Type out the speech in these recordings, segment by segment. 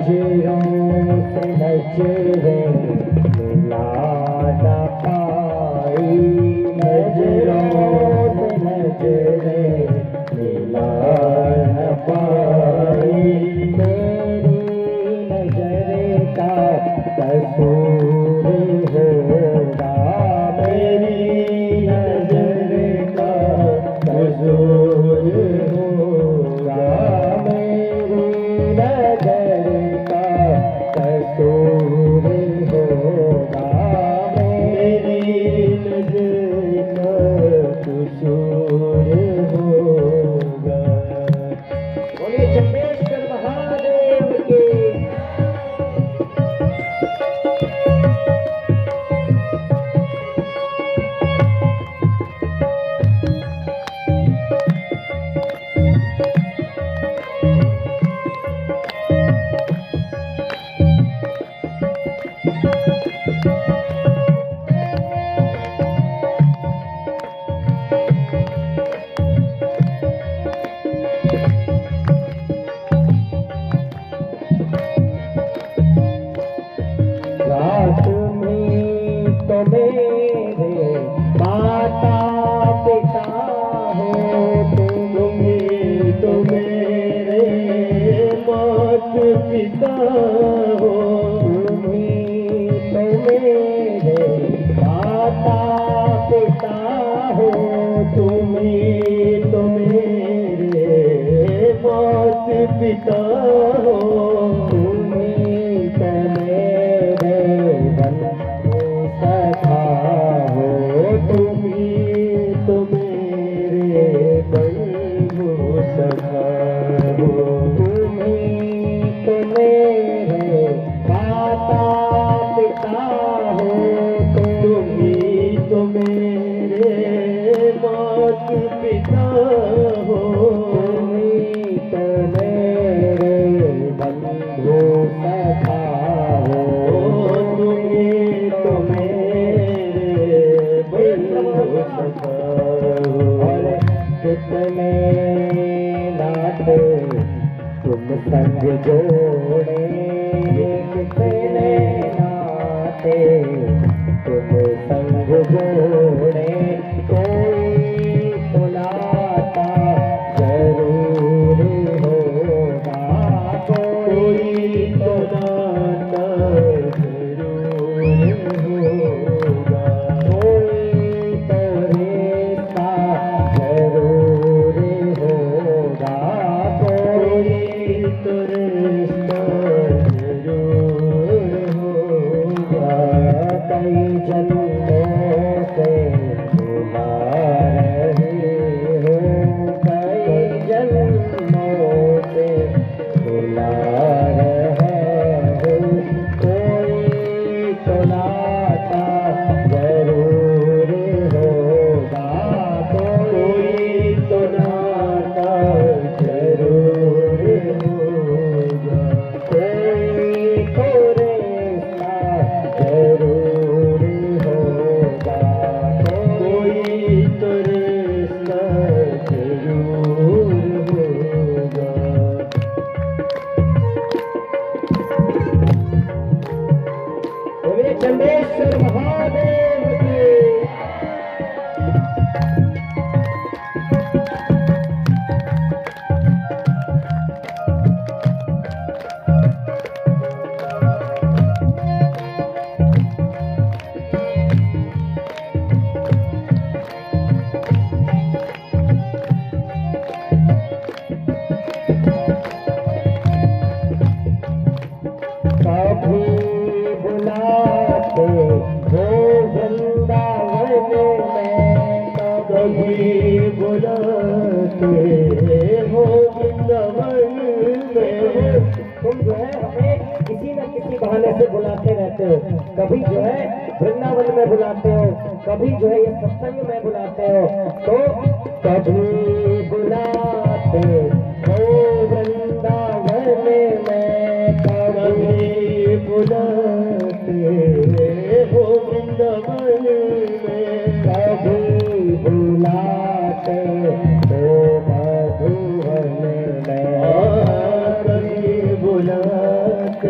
नजरों से नजरें मिला न पाई, नजरों से नजरें मिला न पाई। मेरी नजर का कसूर होगा, मेरी नजर का कसूर होगा, मेरी नजर का कसूर होगा, मेरी नजर का कसूर होगा। बोलिए चंडेश्वर महादेव की। रात में तो मेरे माता पिता हो, तुम्हें तो मेरे मात पिता हो, तुम्हें तो मेरे माता पिता हो, तुम्हें तो मेरे मात पिता हो, तुम्हें तो मेरे सखा हो, तुम्हीं तो मेरे बंधु सखा हो, तुम्हीं तो मेरे माता पिता हो, तुम्हीं तो मेरे मात पिता हो, तुम्हीं तो मेरे बंधु सखा हो, तुम्हीं तो मेरे बंधु सखा हो। और कितने नाते तुम संग जोड़े, कितने नाते तुम संग जोड़े, कोई तो नाता जरूर होगा, कोई तो नाता जरूर होगा, कोई तो रिश्ता जरूर होगा, कोई तो रिश्ता जरूर होगा। कई जन्मों से बुला रही हूँ, कई जन्मों से बुला रहे हूँ, कोई तो नाता जरूर होगा, कोई तो नाता जरूर होगा, कोई तो रिश्ता जरूर होगा, कोई तो रिश्ता जरूर होगा। बोलिए चंडेश्वर महादेव की। कभी बुलाते हो वृंदावन में, कभी बुलाते हो वृंदावन में। तुम जो है हमें किसी न किसी बहाने से बुलाते रहते हो, कभी जो है वृंदावन में बुलाते हो, कभी जो है ये सत्संग में बुलाते हो, तो कभी बुलाते हो वृंदावन में, कभी बुलाते हो वृंदावन में, कभी बुलाते हो मधुवन में, कभी बुलाते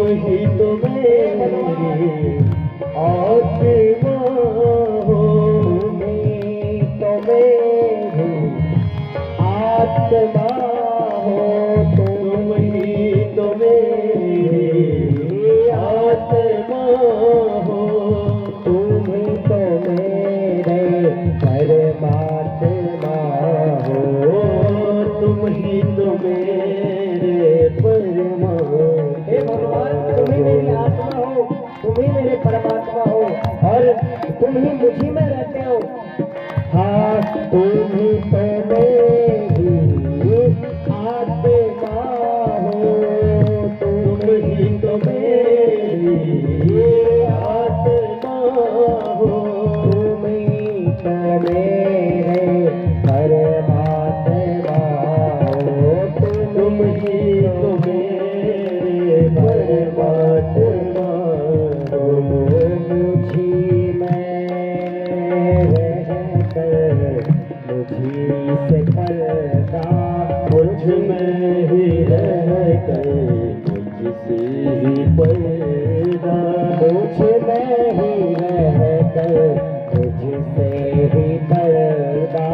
ही तो मेरी आत्मा हो, तो मेरी आत्मा हो, तुम ही तो मेरी आत्मा हो, तुम ही तो मेरे परमात्मा हो, तुम ही तो मेरे परमात्मा। हे भगवान, तुम ही मेरी आत्मा हो, तुम ही मेरे परमात्मा हो और तुम ही मुझी में रहते हो। हाँ, तुम ही तो मेरी आत्मा हो, तुम ही तो मेरी आत्मा हो, तुम ही तो मेरे परमात्मा हो, तुम ही तो मेरे परमात्मा हो। मुझी में रहकर मुझी से पर्दा, मुझ में ही रहकर मुझसे ही पर्दा, मुझ में ही रहकर मुझसे ही पर्दा,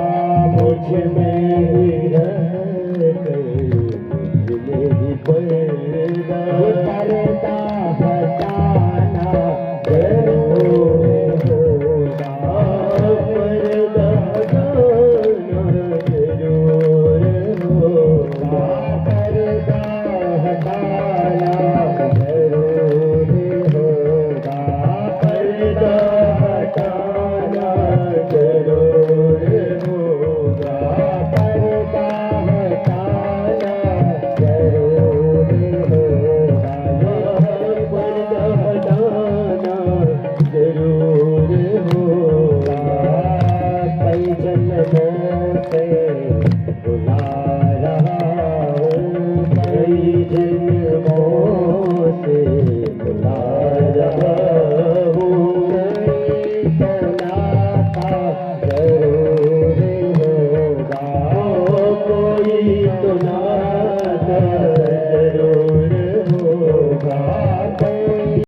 मुझ में ही रहकर मुझसे ही पर्दा, पर्दा हटाना जरूर होगा, पर्दा हटाना जरूर होगा, पर्दा हटाना जरूर होगा, पर्दा हटाना जरूर होगा, पर्दा हटाना जरूर होगा, पर्दा हटाना जरूर होगा। कई जन्मों से